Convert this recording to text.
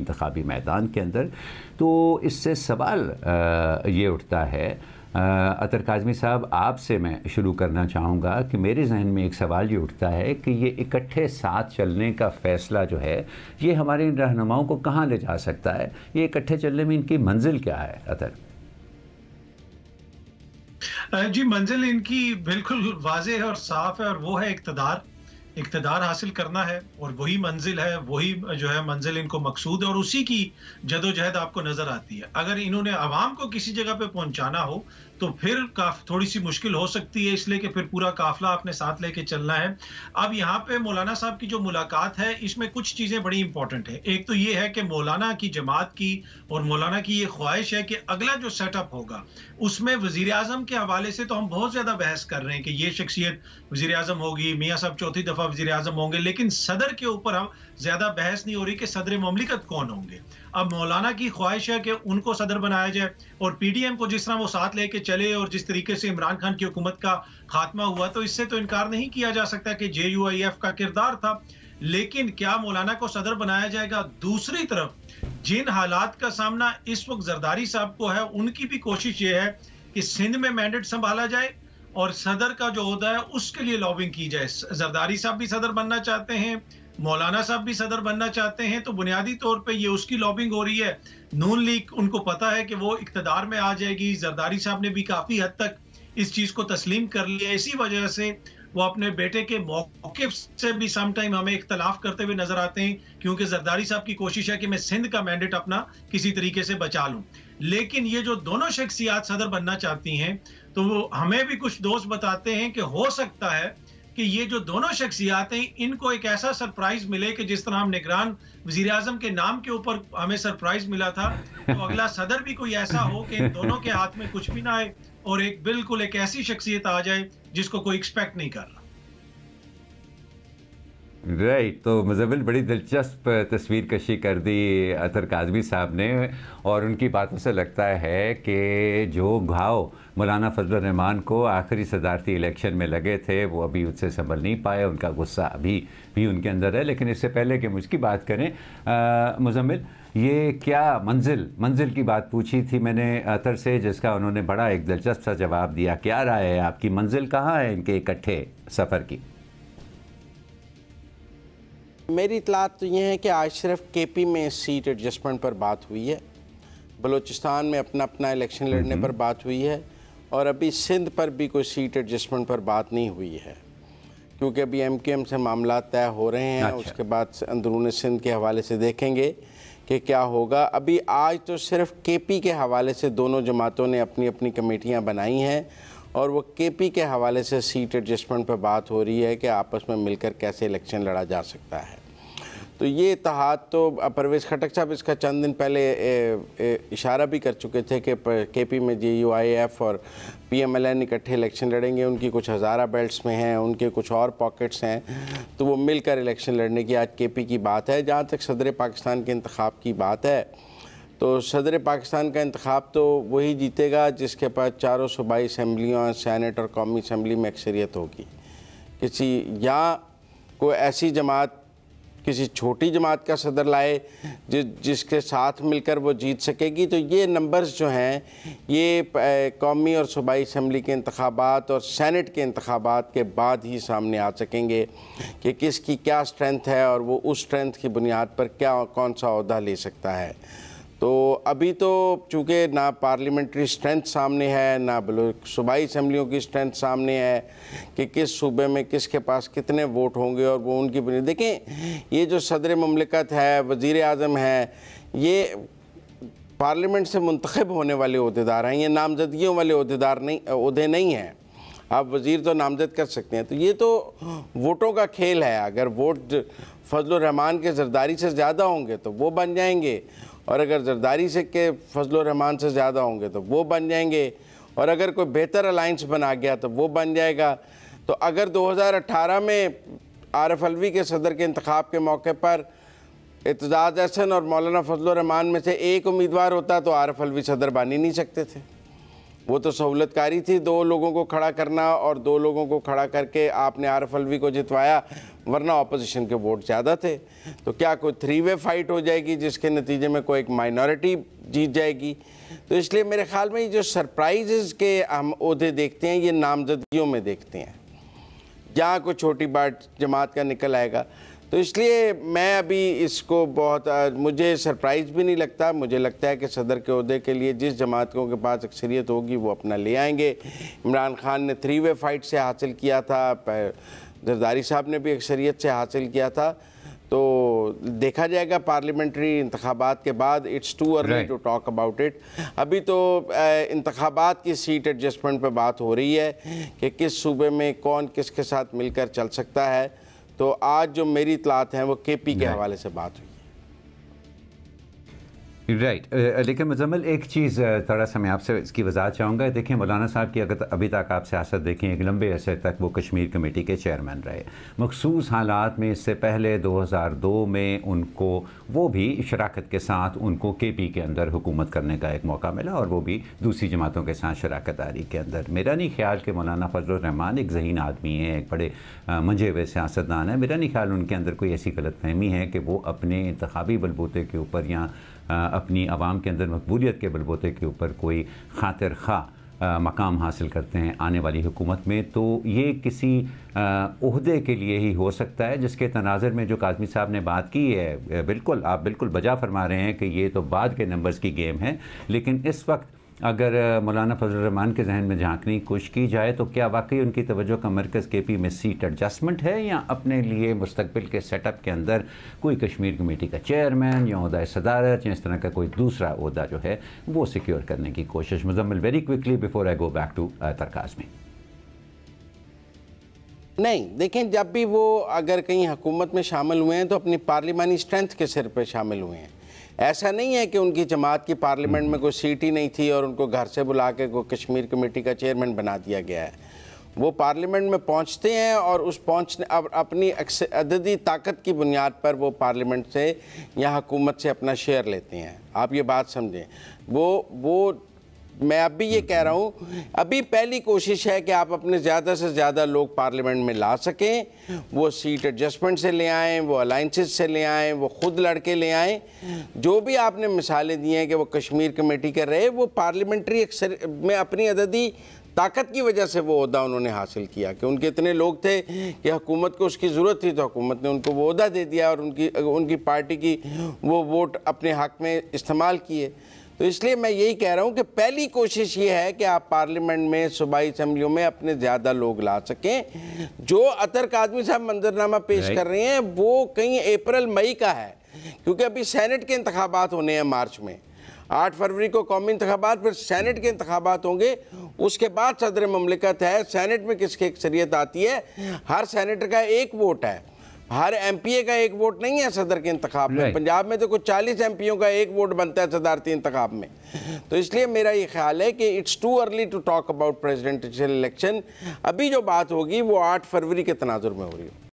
इंतखाबी मैदान के अंदर। तो इससे सवाल ये उठता है, अतर काज़मी साहब आपसे मैं शुरू करना चाहूँगा कि मेरे जहन में एक सवाल ये उठता है कि ये इकट्ठे साथ चलने का फ़ैसला जो है ये हमारे इन रहनुमाओं को कहाँ ले जा सकता है? ये इकट्ठे चलने में इनकी मंजिल क्या है अतर? जी, मंजिल इनकी बिल्कुल वाज़ेह है और साफ है, और वो है इक़्तिदार। इक़्तिदार हासिल करना है, और वही मंजिल है, वही जो है मंजिल इनको मकसूद है, और उसी की जदोजहद आपको नज़र आती है। अगर इन्होंने अवाम को किसी जगह पे पहुंचाना हो तो फिर थोड़ी सी मुश्किल हो सकती है, इसलिए कि फिर पूरा काफिला अपने साथ लेके चलना है। अब यहाँ पे मौलाना साहब की जो मुलाकात है, इसमें कुछ चीजें बड़ी इंपॉर्टेंट है। एक तो ये है कि मौलाना की जमात की और मौलाना की ये ख्वाहिश है कि अगला जो सेटअप होगा उसमें वजीर आजम के हवाले से तो हम बहुत ज्यादा बहस कर रहे हैं कि ये शख्सियत वजीर आजम होगी, मियाँ साहब चौथी दफा वजीर आजम होंगे, लेकिन सदर के ऊपर हम ज्यादा बहस नहीं हो रही कि सदर ममलिकत कौन होंगे। अब मौलाना की ख्वाहिश है कि उनको सदर बनाया जाए, और पीडीएम को जिस तरह वो साथ लेके चले और जिस तरीके से इमरान खान की हुकूमत का खात्मा हुआ, तो इससे तो इनकार नहीं किया जा सकता कि JUIF का किरदार था। लेकिन क्या मौलाना को सदर बनाया जाएगा? दूसरी तरफ जिन हालात का सामना इस वक्त जरदारी साहब को है, उनकी भी कोशिश ये है कि सिंध में मैंडेट संभाला जाए और सदर का जो ओहदा है उसके लिए लॉबिंग की जाए। जरदारी साहब भी सदर बनना चाहते हैं, मौलाना साहब भी सदर बनना चाहते हैं, तो बुनियादी तौर पे ये उसकी लॉबिंग हो रही है। नून लीग, उनको पता है कि वो इक्तदार में आ जाएगी। जरदारी साहब ने भी काफी हद तक इस चीज को तस्लीम कर लिया। इसी वजह से वो अपने बेटे के मौक़िफ़ से भी सम टाइम हमें इख्तलाफ करते हुए नजर आते हैं, क्योंकि जरदारी साहब की कोशिश है कि मैं सिंध का मैंडेट अपना किसी तरीके से बचा लूं। लेकिन ये जो दोनों शख्सियात सदर बनना चाहती हैं, तो वो हमें भी कुछ दोस्त बताते हैं कि हो सकता है कि ये जो दोनों शख्सियात हैं, इनको एक ऐसा सरप्राइज मिले कि जिस तरह हम निगरान वजीर आजम के नाम के ऊपर हमें सरप्राइज मिला था, तो अगला सदर भी कोई ऐसा हो कि इन दोनों के हाथ में कुछ भी ना आए और एक बिल्कुल एक ऐसी शख्सियत आ जाए जिसको कोई एक्सपेक्ट नहीं कर रहा। राइट, तो मुज़म्मिल बड़ी दिलचस्प तस्वीर कशी कर दी अतर काज़मी साहब ने, और उनकी बातों से लगता है कि जो घाव मौलाना फजल रहमान को आखिरी सदारती इलेक्शन में लगे थे वो अभी उससे संभल नहीं पाए, उनका गुस्सा अभी भी उनके अंदर है। लेकिन इससे पहले कि मुझकी बात करें मुज़म्मिल, ये क्या मंजिल की बात पूछी थी मैंने अतर से, जिसका उन्होंने बड़ा एक दिलचस्प सा जवाब दिया। क्या राय है आपकी, मंजिल कहाँ है इनके इकट्ठे सफ़र की? मेरी इतलात तो ये है कि आज सिर्फ KP में सीट एडजस्टमेंट पर बात हुई है, बलूचिस्तान में अपना अपना इलेक्शन लड़ने पर बात हुई है, और अभी सिंध पर भी कोई सीट एडजस्टमेंट पर बात नहीं हुई है, क्योंकि अभी MKM से मामला तय हो रहे हैं। अच्छा। उसके बाद अंदरून सिंध के हवाले से देखेंगे कि क्या होगा। अभी आज तो सिर्फ KP के हवाले से दोनों जमातों ने अपनी अपनी कमेटियाँ बनाई हैं, और वो KP के हवाले से सीट एडजस्टमेंट पर बात हो रही है कि आपस में मिलकर कैसे इलेक्शन लड़ा जा सकता है। तो ये इत्तेहाद तो परवेज़ खटक साहब इसका चंद दिन पहले इशारा भी कर चुके थे कि KP में JUIF और PMLN इकट्ठे इलेक्शन लड़ेंगे। उनकी कुछ हज़ारा बेल्ट्स में हैं, उनके कुछ और पॉकेट्स हैं, तो वो मिलकर इलेक्शन लड़ने की आज KP की बात है। जहाँ तक सदर पाकिस्तान के इंतखाब की बात है, तो सदर पाकिस्तान का इंतखाब तो वही जीतेगा जिसके पास चारों सूबाई असम्बलियों, सैनेट और कौमी असम्बली में अक्सरियत होगी। किसी या कोई ऐसी जमात, किसी छोटी जमात का सदर लाए जिसके साथ मिलकर वो जीत सकेगी। तो ये नंबर्स जो हैं ये कौमी और सूबाई असम्बली के इंतखाबात और सैनेट के इंतखाबात के बाद ही सामने आ सकेंगे कि किसकी क्या स्ट्रेंथ है और वो उस स्ट्रेंथ की बुनियाद पर क्या कौन सा ओहदा ले सकता है। तो अभी तो चूँकि ना पार्लियामेंट्री स्ट्रेंथ सामने है, ना सूबाई असम्बलियों की स्ट्रेंथ सामने है कि किस सूबे में किसके पास कितने वोट होंगे, और वो उनकी बुनियाद। देखें, ये जो सदर ममलिकत है, वज़ीर आज़म है, ये पार्लियामेंट से मुंतखब होने वाले ओहदेदार हैं, ये नामजदगियों वाले ओहदे नहीं हैं। आप वज़ीर तो नामजद कर सकते हैं। तो ये तो वोटों का खेल है। अगर वोट फजल रहमान के जरदारी से ज़्यादा होंगे तो वो बन जाएंगे, और अगर जरदारी से के फजल रहमान से ज़्यादा होंगे तो वो बन जाएंगे, और अगर कोई बेहतर अलाइंस बना गया तो वो बन जाएगा। तो अगर 2018 में आरिफ अलवी के सदर के इंतखाब के मौके पर एतजाज़ अहसन और मौलाना फजल रहमान में से एक उम्मीदवार होता तो आरिफ अलवी सदर बन ही नहीं सकते थे। वो तो सहूलतकारी थी, 2 लोगों को खड़ा करना और 2 लोगों को खड़ा करके आपने आरिफ अलवी को जितवाया, वरना ऑपोजिशन के वोट ज़्यादा थे। तो क्या कोई 3 वे फाइट हो जाएगी जिसके नतीजे में कोई एक माइनॉरिटी जीत जाएगी? तो इसलिए मेरे ख्याल में ये जो सरप्राइजेस के हम ओहदे देखते हैं, ये नामजदगियों में देखते हैं, जहाँ कोई छोटी बात जमात का निकल आएगा। तो इसलिए मैं अभी इसको बहुत मुझे सरप्राइज़ भी नहीं लगता। मुझे लगता है कि सदर के ओहदे के लिए जिस जमातों के पास अक्सरियत होगी वो अपना ले आएंगे। इमरान खान ने 3 वे फाइट से हासिल किया था, जरदारी साहब ने भी अक्सरियत से हासिल किया था। तो देखा जाएगा पार्लियामेंट्री इंतखाबात के बाद। It's too early to talk about it. अभी तो इंतखाबात की सीट एडजस्टमेंट पे बात हो रही है कि किस सूबे में कौन किसके साथ मिलकर चल सकता है। तो आज जो मेरी इतलात हैं वो केपी के हवाले से बात हुई। राइट लेकिन मुजम्मिल एक चीज़ थोड़ा सा मैं आपसे इसकी वजाहत चाहूँगा। देखिए मौलाना साहब की अगर अभी तक आप सियासत देखें, एक लंबे अरसे तक वो कश्मीर कमेटी के चेयरमैन रहे। मखसूस हालात में इससे पहले 2002 में उनको वो भी शराकत के साथ उनको केपी के अंदर हुकूमत करने का एक मौका मिला, और वो भी दूसरी जमातों के साथ शराकत दारी के अंदर। मेरा नहीं ख्याल कि मौलाना फजलुर रहमान एक ज़हीन आदमी है, एक बड़े मंझे हुए सियासतदान है। मेरा नहीं ख्याल उनके अंदर कोई ऐसी गलत फहमी है कि वो अपने इंतखाबी बलबूते के ऊपर या अपनी आवाम के अंदर मकबूलियत के बलबूते के ऊपर कोई खातिर खा मकाम हासिल करते हैं आने वाली हुकूमत में। तो ये किसी ओहदे के लिए ही हो सकता है, जिसके तनाज़र में जो काज़मी साहब ने बात की है, बिल्कुल आप बिल्कुल बजा फरमा रहे हैं कि ये तो बाद के नंबर्स की गेम है। लेकिन इस वक्त अगर मौलाना फजलुर रहमान के जहन में झांकने की कोशिश की जाए तो क्या वाकई उनकी तवज्जो का मरकज़ केपी में सीट एडजस्टमेंट है, या अपने लिए मुस्तकबिल के सेटअप के अंदर कोई कश्मीर कमेटी का चेयरमैन या ओहदा सदारत या इस तरह का कोई दूसरा ओहदा जो है वो सिक्योर करने की कोशिश? Muzammil, very quickly before I go back to तरकाज़ में। नहीं, देखें, जब भी वो अगर कहीं हुकूमत में शामिल हुए हैं तो अपनी पार्लिमानी स्ट्रेंथ के सिर पर शामिल हुए हैं। ऐसा नहीं है कि उनकी जमात की पार्लियामेंट में कोई सीट ही नहीं थी और उनको घर से बुला के कोई कश्मीर कमेटी का चेयरमैन बना दिया गया है। वो पार्लियामेंट में पहुंचते हैं और उस पहुंचने अब अपनी अददी ताकत की बुनियाद पर वो पार्लियामेंट से या हुकूमत से अपना शेयर लेते हैं। आप ये बात समझें। वो मैं अब भी ये कह रहा हूँ, अभी पहली कोशिश है कि आप अपने ज़्यादा से ज़्यादा लोग पार्लियामेंट में ला सकें। वो सीट एडजस्टमेंट से ले आएँ, वो अलाइंसेस से ले आएँ, वो खुद लड़के ले आएँ। जो भी आपने मिसालें दी हैं कि वो कश्मीर कमेटी कर रहे, वो पार्लियामेंट्री अक्सर में अपनी अददी ताकत की वजह से वो ओहदा उन्होंने हासिल किया कि उनके इतने लोग थे कि हुकूमत को उसकी ज़रूरत थी, तो हुकूमत ने उनको वो ओहदा दे दिया और उनकी पार्टी की वो वोट अपने हक़ में इस्तेमाल किए। तो इसलिए मैं यही कह रहा हूँ कि पहली कोशिश ये है कि आप पार्लियामेंट में सूबाई असम्बलियों में अपने ज़्यादा लोग ला सकें। जो अतर काज़मी साहब मंजरनामा पेश कर रहे हैं वो कहीं अप्रैल मई का है, क्योंकि अभी सेनेट के इंतखाबात होने हैं मार्च में। 8 फरवरी को कौमी इंतखाबात, फिर सेनेट के इंतखाबात होंगे, उसके बाद सदर ममलिकत है। सेनेट में किसकी अक्सरियत आती है? हर सेनेटर का एक वोट है, हर एमपीए का एक वोट नहीं है सदर के इंतखाब में। पंजाब में तो कुछ 40 एमपीओ का एक वोट बनता है सदारती इंतखाब में। तो इसलिए मेरा ये ख्याल है कि it's too early to talk about presidential election. अभी जो बात होगी वो 8 फरवरी के तनाजुर में हो रही है।